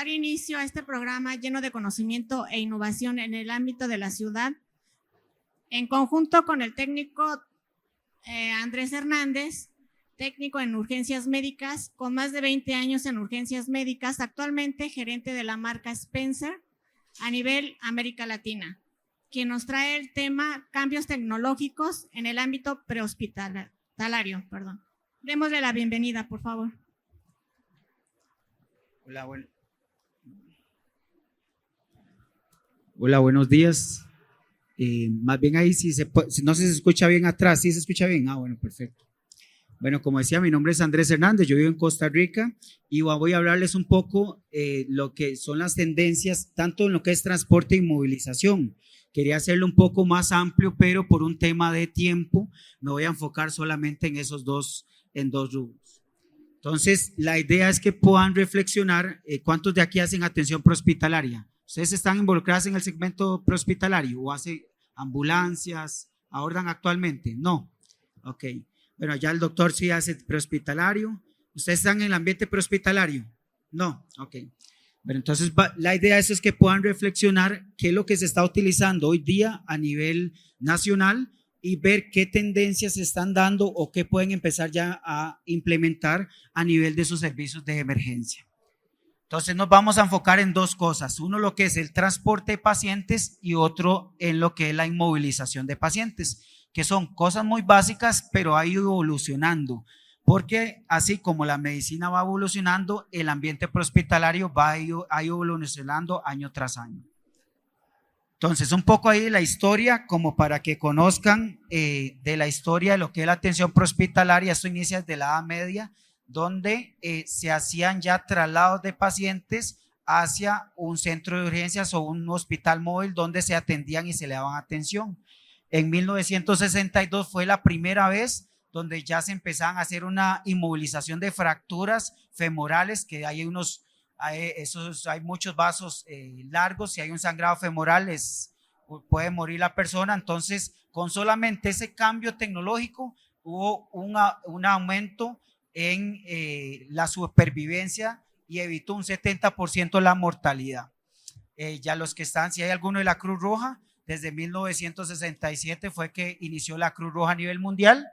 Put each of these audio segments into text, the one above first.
dar inicio a este programa lleno de conocimiento e innovación en el ámbito de la ciudad, en conjunto con el técnico Andrés Hernández, técnico en urgencias médicas, con más de 20 años en urgencias médicas, actualmente gerente de la marca Spencer a nivel América Latina, quien nos trae el tema cambios tecnológicos en el ámbito prehospitalario. Démosle la bienvenida, por favor. Hola, buenos días. Más bien ahí, si no se escucha bien atrás, ¿sí se escucha bien? Ah, bueno, perfecto. Bueno, como decía, mi nombre es Andrés Hernández, yo vivo en Costa Rica y voy a hablarles un poco lo que son las tendencias, tanto en lo que es transporte y movilización. Quería hacerlo un poco más amplio, pero por un tema de tiempo me voy a enfocar solamente en dos rubros. Entonces, la idea es que puedan reflexionar cuántos de aquí hacen atención prehospitalaria. ¿Ustedes están involucrados en el segmento prehospitalario o hacen ambulancias, abordan actualmente? No. Ok. Bueno, ya el doctor sí hace prehospitalario. ¿Ustedes están en el ambiente prehospitalario? No. Ok. Bueno, entonces la idea de eso es que puedan reflexionar qué es lo que se está utilizando hoy día a nivel nacional y ver qué tendencias se están dando o qué pueden empezar ya a implementar a nivel de sus servicios de emergencia. Entonces nos vamos a enfocar en dos cosas, uno lo que es el transporte de pacientes y otro en lo que es la inmovilización de pacientes, que son cosas muy básicas, pero ha ido evolucionando, porque así como la medicina va evolucionando, el ambiente prehospitalario ha ido evolucionando año tras año. Entonces, un poco ahí de la historia, como para que conozcan de la historia de lo que es la atención prehospitalaria. Esto inicia desde la Edad Media, donde se hacían ya traslados de pacientes hacia un centro de urgencias o un hospital móvil donde se atendían y se le daban atención. En 1962 fue la primera vez donde ya se empezaban a hacer una inmovilización de fracturas femorales, que hay muchos vasos largos, si hay un sangrado femoral puede morir la persona. Entonces, con solamente ese cambio tecnológico hubo un aumento en la supervivencia y evitó un 70% la mortalidad. Ya los que están, si hay alguno de la Cruz Roja, desde 1967 fue que inició la Cruz Roja a nivel mundial,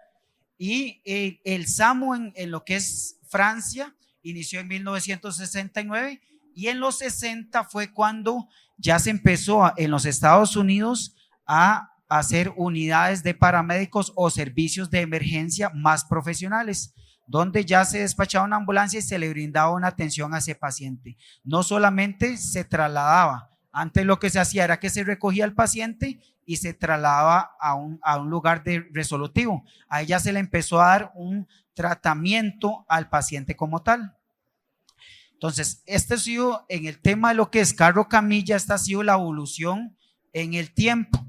y el SAMU en lo que es Francia inició en 1969, y en los 60 fue cuando ya se empezó en los Estados Unidos a hacer unidades de paramédicos o servicios de emergencia más profesionales, donde ya se despachaba una ambulancia y se le brindaba una atención a ese paciente. No solamente se trasladaba, antes lo que se hacía era que se recogía al paciente y se trasladaba a un lugar resolutivo. A ella se le empezó a dar un tratamiento al paciente como tal. Entonces, este ha sido en el tema de lo que es carro camilla, esta ha sido la evolución en el tiempo.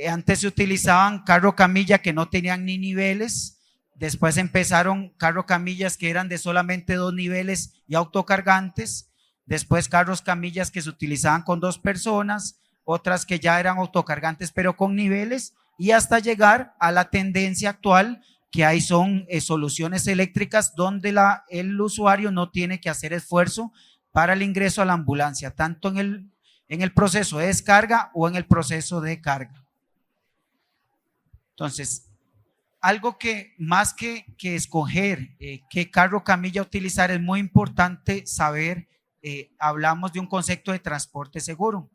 Antes se utilizaban carro camilla que no tenían ni niveles, después empezaron carro camillas que eran de solamente 2 niveles y autocargantes, después carros camillas que se utilizaban con 2 personas, otras que ya eran autocargantes pero con niveles, y hasta llegar a la tendencia actual que hay son soluciones eléctricas donde el usuario no tiene que hacer esfuerzo para el ingreso a la ambulancia, tanto en el proceso de descarga o en el proceso de carga. Entonces, algo que más que escoger qué carro camilla utilizar, es muy importante saber, hablamos de un concepto de transporte seguro,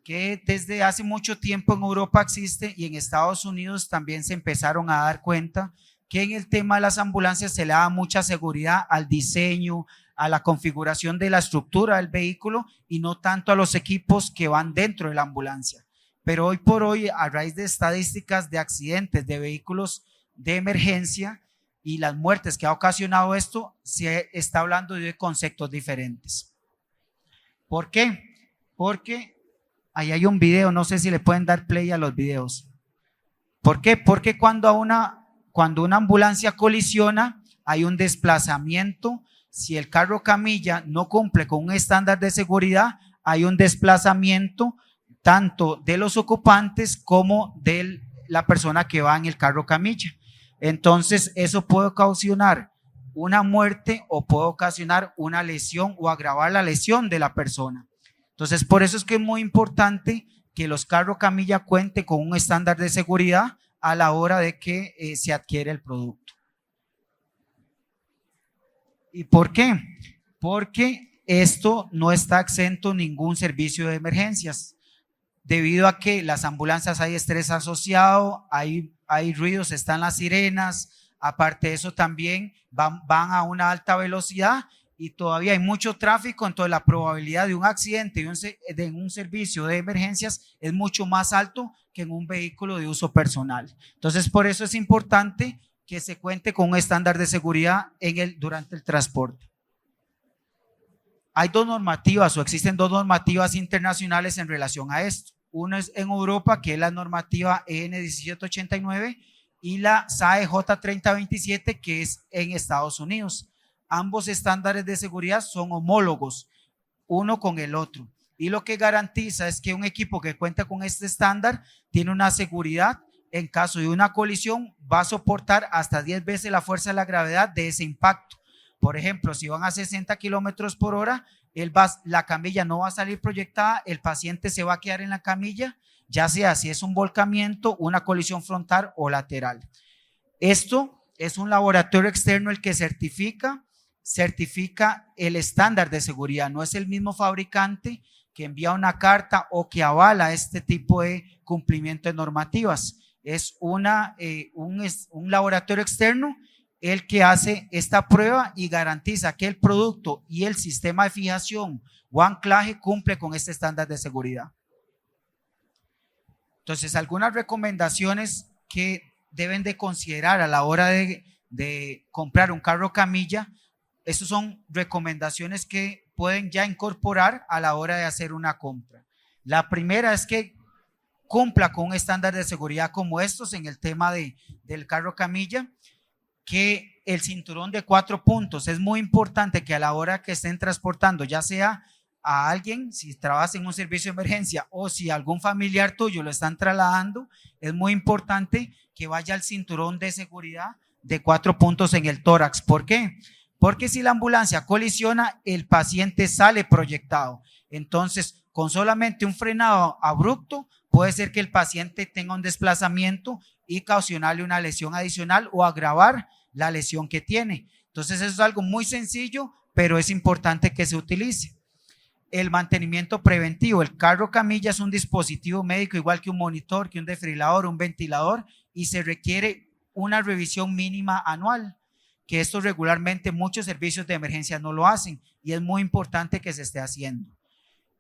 que desde hace mucho tiempo en Europa existe, y en Estados Unidos también se empezaron a dar cuenta que en el tema de las ambulancias se le da mucha seguridad al diseño, a la configuración de la estructura del vehículo y no tanto a los equipos que van dentro de la ambulancia. Pero hoy por hoy, a raíz de estadísticas de accidentes de vehículos de emergencia y las muertes que ha ocasionado esto, se está hablando de conceptos diferentes. ¿Por qué? Porque ahí hay un video, no sé si le pueden dar play a los videos. ¿Por qué? Porque cuando una ambulancia colisiona, hay un desplazamiento. Si el carro camilla no cumple con un estándar de seguridad, hay un desplazamiento tanto de los ocupantes como de la persona que va en el carro camilla. Entonces, eso puede ocasionar una muerte o puede ocasionar una lesión o agravar la lesión de la persona. Entonces, por eso es que es muy importante que los carros camilla cuenten con un estándar de seguridad a la hora de que se adquiere el producto. ¿Y por qué? Porque esto no está exento ningún servicio de emergencias, debido a que las ambulancias hay estrés asociado, hay ruidos, están las sirenas, aparte de eso también van a una alta velocidad y todavía hay mucho tráfico, entonces la probabilidad de un accidente en un servicio de emergencias es mucho más alto que en un vehículo de uso personal. Entonces, por eso es importante que se cuente con un estándar de seguridad durante el transporte. Hay dos normativas o existen dos normativas internacionales en relación a esto. Una es en Europa, que es la normativa EN 1789, y la SAE J3027, que es en Estados Unidos. Ambos estándares de seguridad son homólogos, uno con el otro. Y lo que garantiza es que un equipo que cuenta con este estándar tiene una seguridad. En caso de una colisión, va a soportar hasta 10 veces la fuerza de la gravedad de ese impacto. Por ejemplo, si van a 60 kilómetros por hora, la camilla no va a salir proyectada, el paciente se va a quedar en la camilla, ya sea si es un volcamiento, una colisión frontal o lateral. Esto es un laboratorio externo el que certifica el estándar de seguridad. No es el mismo fabricante que envía una carta o que avala este tipo de cumplimiento de normativas. Es un laboratorio externo el que hace esta prueba y garantiza que el producto y el sistema de fijación o anclaje cumple con este estándar de seguridad. Entonces, algunas recomendaciones que deben de considerar a la hora de comprar un carro camilla. Estas son recomendaciones que pueden ya incorporar a la hora de hacer una compra. La primera es que cumpla con un estándar de seguridad como estos en el tema del carro camilla, que el cinturón de 4 puntos. Es muy importante que a la hora que estén transportando, ya sea a alguien, si trabajas en un servicio de emergencia o si algún familiar tuyo lo están trasladando, es muy importante que vaya al cinturón de seguridad de 4 puntos en el tórax. ¿Por qué? Porque si la ambulancia colisiona, el paciente sale proyectado. Entonces, con solamente un frenado abrupto, puede ser que el paciente tenga un desplazamiento y causarle una lesión adicional o agravar la lesión que tiene. Entonces, eso es algo muy sencillo, pero es importante que se utilice. El mantenimiento preventivo. El carro camilla es un dispositivo médico igual que un monitor, que un desfibrilador, un ventilador, y se requiere una revisión mínima anual, que esto regularmente muchos servicios de emergencia no lo hacen y es muy importante que se esté haciendo.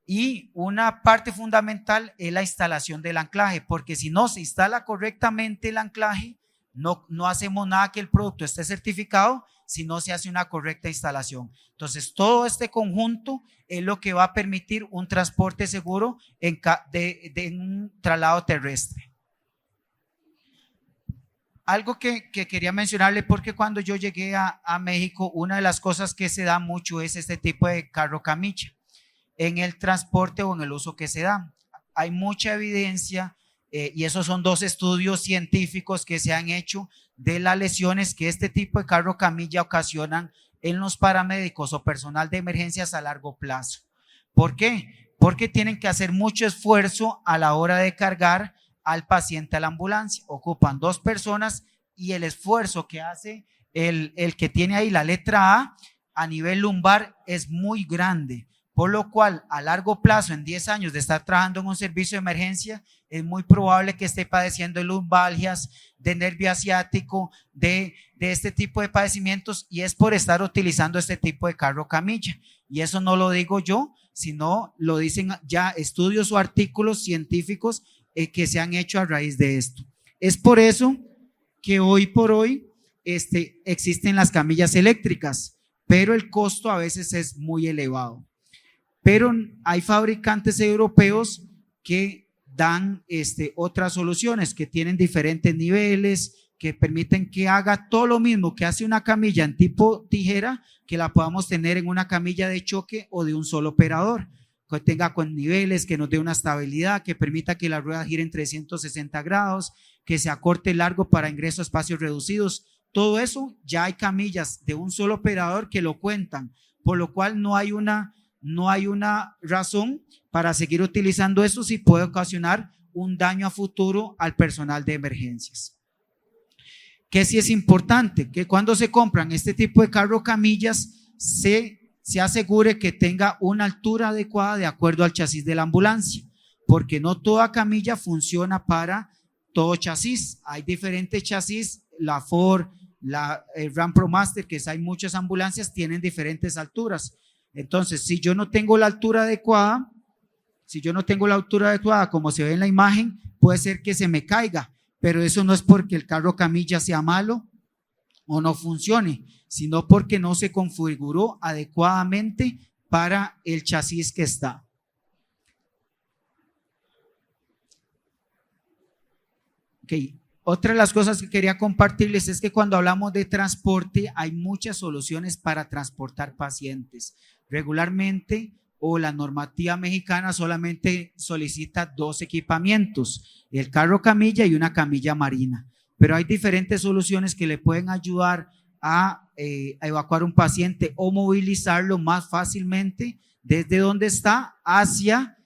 Y una parte fundamental es la instalación del anclaje, porque si no se instala correctamente el anclaje, no hacemos nada que el producto esté certificado si no se hace una correcta instalación. Entonces, todo este conjunto es lo que va a permitir un transporte seguro de un traslado terrestre. Algo que quería mencionarle, porque cuando yo llegué a México, una de las cosas que se da mucho es este tipo de carro camilla en el transporte o en el uso que se da. Hay mucha evidencia y esos son 2 estudios científicos que se han hecho de las lesiones que este tipo de carro camilla ocasionan en los paramédicos o personal de emergencias a largo plazo. ¿Por qué? Porque tienen que hacer mucho esfuerzo a la hora de cargar al paciente a la ambulancia. Ocupan 2 personas y el esfuerzo que hace el que tiene ahí la letra a nivel lumbar es muy grande, por lo cual a largo plazo, en 10 años de estar trabajando en un servicio de emergencia, es muy probable que esté padeciendo de lumbalgias, de nervio asiático, de este tipo de padecimientos, y es por estar utilizando este tipo de carro camilla. Y eso no lo digo yo, sino lo dicen ya estudios o artículos científicos que se han hecho a raíz de esto. Es por eso que hoy por hoy existen las camillas eléctricas, pero el costo a veces es muy elevado. Pero hay fabricantes europeos que dan otras soluciones, que tienen diferentes niveles, que permiten que haga todo lo mismo que hace una camilla en tipo tijera, que la podamos tener en una camilla de choque o de un solo operador, que tenga con niveles, que nos dé una estabilidad, que permita que la rueda gire en 360 grados, que se acorte largo para ingreso a espacios reducidos, todo eso ya hay camillas de un solo operador que lo cuentan, por lo cual no hay una razón para seguir utilizando eso si puede ocasionar un daño a futuro al personal de emergencias. Que sí es importante que cuando se compran este tipo de carro camillas se asegure que tenga una altura adecuada de acuerdo al chasis de la ambulancia, porque no toda camilla funciona para todo chasis. Hay diferentes chasis, la Ford, la Ram ProMaster, que hay muchas ambulancias, tienen diferentes alturas. Entonces, si yo no tengo la altura adecuada, como se ve en la imagen, puede ser que se me caiga, pero eso no es porque el carro camilla sea malo o no funcione, sino porque no se configuró adecuadamente para el chasis que está. Ok, otra de las cosas que quería compartirles es que cuando hablamos de transporte hay muchas soluciones para transportar pacientes. Regularmente o la normativa mexicana solamente solicita 2 equipamientos, el carro camilla y una camilla marina, pero hay diferentes soluciones que le pueden ayudar a evacuar un paciente o movilizarlo más fácilmente desde donde está hacia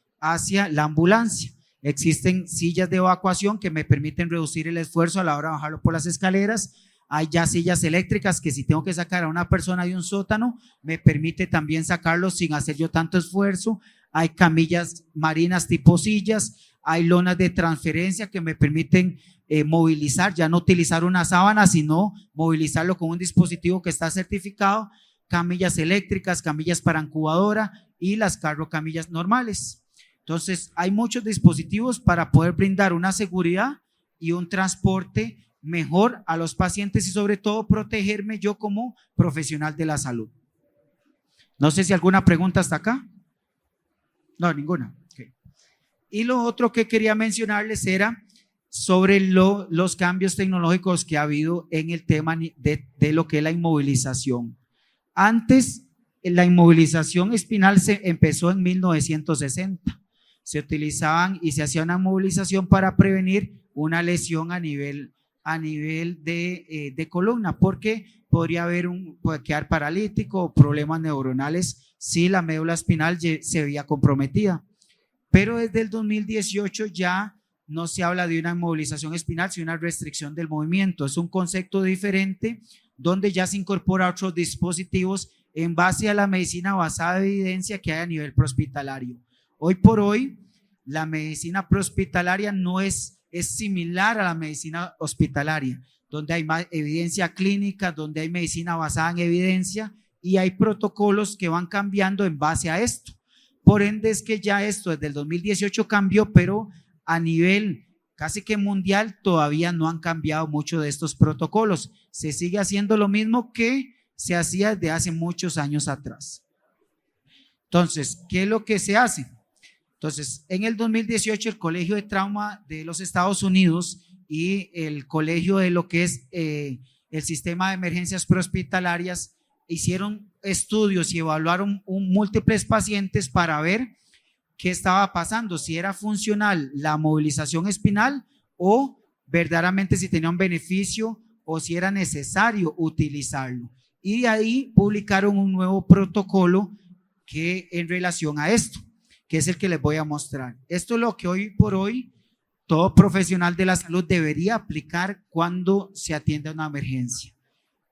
la ambulancia. Existen sillas de evacuación que me permiten reducir el esfuerzo a la hora de bajarlo por las escaleras. Hay ya sillas eléctricas que si tengo que sacar a una persona de un sótano, me permite también sacarlo sin hacer yo tanto esfuerzo. Hay camillas marinas tipo sillas, hay lonas de transferencia que me permiten movilizar, ya no utilizar una sábana, sino movilizarlo con un dispositivo que está certificado, camillas eléctricas, camillas para incubadora y las carrocamillas normales. Entonces, hay muchos dispositivos para poder brindar una seguridad y un transporte mejor a los pacientes y sobre todo protegerme yo como profesional de la salud. No sé si alguna pregunta hasta acá. No, ninguna. Okay. Y lo otro que quería mencionarles era sobre los cambios tecnológicos que ha habido en el tema de lo que es la inmovilización. Antes, la inmovilización espinal se empezó en 1960. Se utilizaban y se hacía una movilización para prevenir una lesión a nivel de columna, porque puede quedar paralítico o problemas neuronales si la médula espinal se veía comprometida. Pero desde el 2018 ya no se habla de una inmovilización espinal, sino una restricción del movimiento. Es un concepto diferente donde ya se incorpora otros dispositivos en base a la medicina basada en evidencia que hay a nivel prehospitalario. Hoy por hoy, la medicina prehospitalaria no es similar a la medicina hospitalaria, donde hay más evidencia clínica, donde hay medicina basada en evidencia y hay protocolos que van cambiando en base a esto. Por ende es que ya esto desde el 2018 cambió, pero a nivel casi que mundial todavía no han cambiado mucho de estos protocolos. Se sigue haciendo lo mismo que se hacía desde hace muchos años atrás. Entonces, ¿qué es lo que se hace? Entonces, en el 2018 el Colegio de Trauma de los Estados Unidos y el Colegio de lo que es el Sistema de Emergencias Prehospitalarias hicieron estudios y evaluaron múltiples pacientes para ver qué estaba pasando, si era funcional la movilización espinal o verdaderamente si tenía un beneficio o si era necesario utilizarlo. Y de ahí publicaron un nuevo protocolo que en relación a esto, que es el que les voy a mostrar. Esto es lo que hoy por hoy todo profesional de la salud debería aplicar cuando se atiende a una emergencia.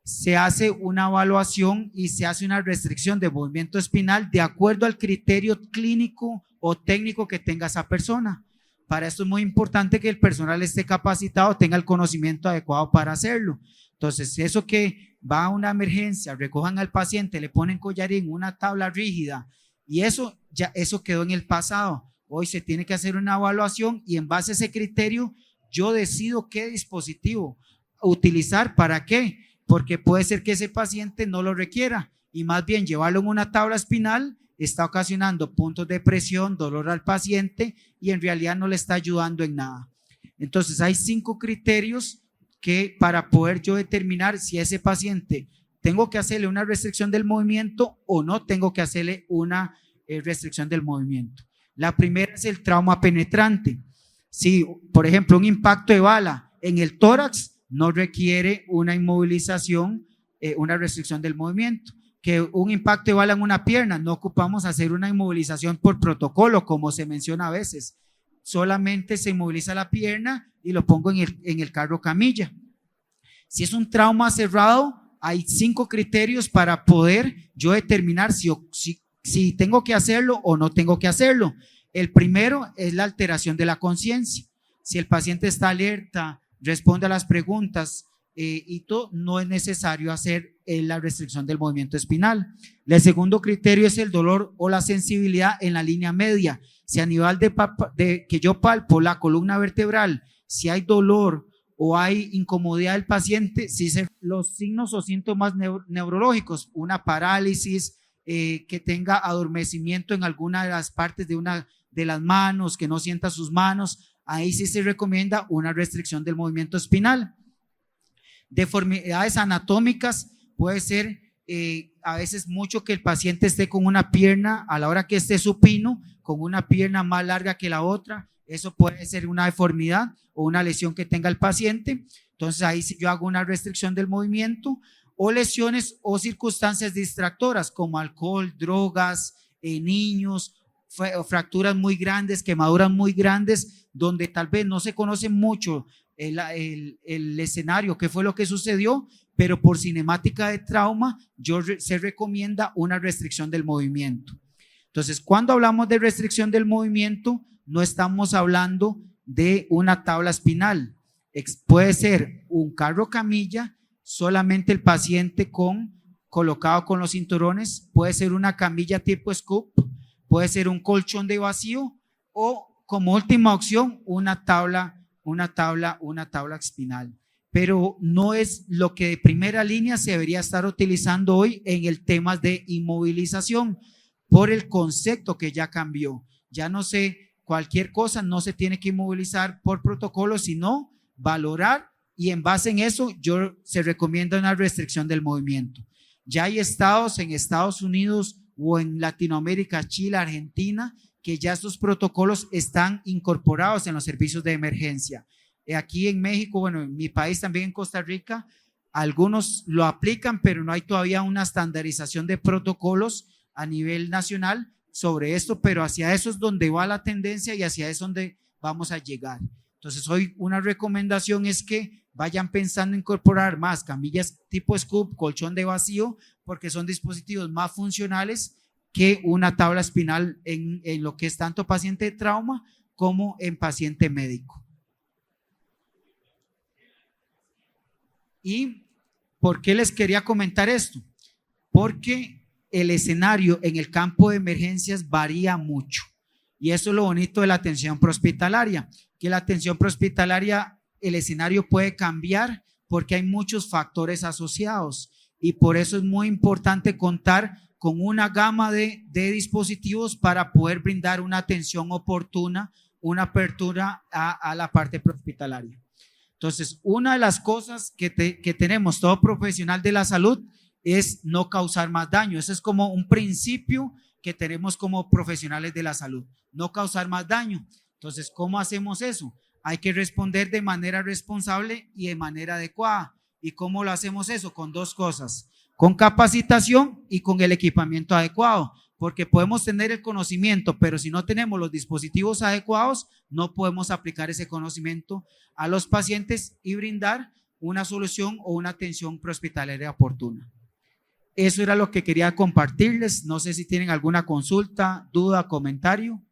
Se hace una evaluación y se hace una restricción de movimiento espinal de acuerdo al criterio clínico o técnico que tenga esa persona. Para esto es muy importante que el personal esté capacitado, tenga el conocimiento adecuado para hacerlo. Entonces, eso que va a una emergencia, recojan al paciente, le ponen collarín, una tabla rígida, y eso quedó en el pasado. Hoy se tiene que hacer una evaluación y en base a ese criterio yo decido qué dispositivo utilizar, ¿para qué? Porque puede ser que ese paciente no lo requiera y más bien llevarlo en una tabla espinal está ocasionando puntos de presión, dolor al paciente y en realidad no le está ayudando en nada. Entonces hay 5 criterios que para poder yo determinar si ese paciente tengo que hacerle una restricción del movimiento o no tengo que hacerle una restricción del movimiento. La primera es el trauma penetrante. Si, por ejemplo, un impacto de bala en el tórax no requiere una inmovilización, una restricción del movimiento. Que un impacto de bala en una pierna, no ocupamos hacer una inmovilización por protocolo, como se menciona a veces. Solamente se inmoviliza la pierna y lo pongo en el carro camilla. Si es un trauma cerrado, hay 5 criterios para poder yo determinar si tengo que hacerlo o no tengo que hacerlo. El primero es la alteración de la conciencia. Si el paciente está alerta, responde a las preguntas y todo, no es necesario hacer la restricción del movimiento espinal. El segundo criterio es el dolor o la sensibilidad en la línea media. Si a nivel de que yo palpo la columna vertebral, si hay dolor o hay incomodidad del paciente, si los signos o síntomas neurológicos, una parálisis, que tenga adormecimiento en alguna de las partes de las manos, que no sienta sus manos, ahí sí se recomienda una restricción del movimiento espinal. Deformidades anatómicas, puede ser a veces mucho que el paciente esté con una pierna, a la hora que esté supino, con una pierna más larga que la otra, eso puede ser una deformidad o una lesión que tenga el paciente. Entonces ahí sí yo hago una restricción del movimiento, o lesiones o circunstancias distractoras como alcohol, drogas, niños, fracturas muy grandes, quemaduras muy grandes, donde tal vez no se conoce mucho el escenario, qué fue lo que sucedió, pero por cinemática de trauma se recomienda una restricción del movimiento. Entonces, cuando hablamos de restricción del movimiento, no estamos hablando de una tabla espinal. Puede ser un carro camilla, solamente el paciente colocado con los cinturones, puede ser una camilla tipo scoop, puede ser un colchón de vacío o como última opción una tabla espinal. Pero no es lo que de primera línea se debería estar utilizando hoy en el tema de inmovilización, por el concepto que ya cambió. Ya no sé, cualquier cosa no se tiene que inmovilizar por protocolo, sino valorar, y en base en eso se recomienda una restricción del movimiento. Ya hay estados en Estados Unidos o en Latinoamérica, Chile, Argentina, que ya estos protocolos están incorporados en los servicios de emergencia. Aquí en México, bueno, en mi país también, en Costa Rica, algunos lo aplican, pero no hay todavía una estandarización de protocolos a nivel nacional sobre esto, pero hacia eso es donde va la tendencia y hacia eso es donde vamos a llegar. Entonces, hoy una recomendación es que vayan pensando en incorporar más camillas tipo scoop, colchón de vacío, porque son dispositivos más funcionales que una tabla espinal en lo que es tanto paciente de trauma como en paciente médico. ¿Y por qué les quería comentar esto? Porque el escenario en el campo de emergencias varía mucho, y eso es lo bonito de la atención prehospitalaria, que la atención prehospitalaria, el escenario puede cambiar porque hay muchos factores asociados, y por eso es muy importante contar con una gama de dispositivos para poder brindar una atención oportuna, una apertura a la parte prehospitalaria. Entonces, una de las cosas que tenemos todo profesional de la salud es no causar más daño. Ese es como un principio que tenemos como profesionales de la salud, no causar más daño. Entonces, ¿cómo hacemos eso? Hay que responder de manera responsable y de manera adecuada. ¿Y cómo lo hacemos eso? Con dos cosas: con capacitación y con el equipamiento adecuado, porque podemos tener el conocimiento, pero si no tenemos los dispositivos adecuados, no podemos aplicar ese conocimiento a los pacientes y brindar una solución o una atención prehospitalaria oportuna. Eso era lo que quería compartirles. No sé si tienen alguna consulta, duda, comentario.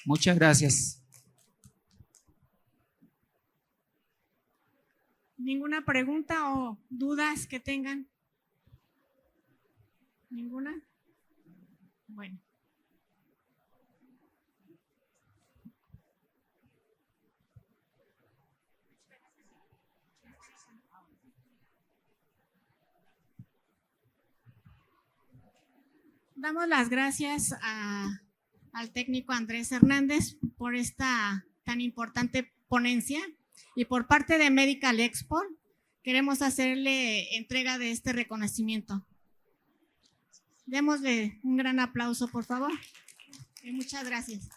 Muchas gracias. ¿Ninguna pregunta o dudas que tengan? ¿Ninguna? Bueno. Damos las gracias al técnico Andrés Hernández por esta tan importante ponencia, y por parte de Medical Expo queremos hacerle entrega de este reconocimiento. Démosle un gran aplauso, por favor. Muchas gracias.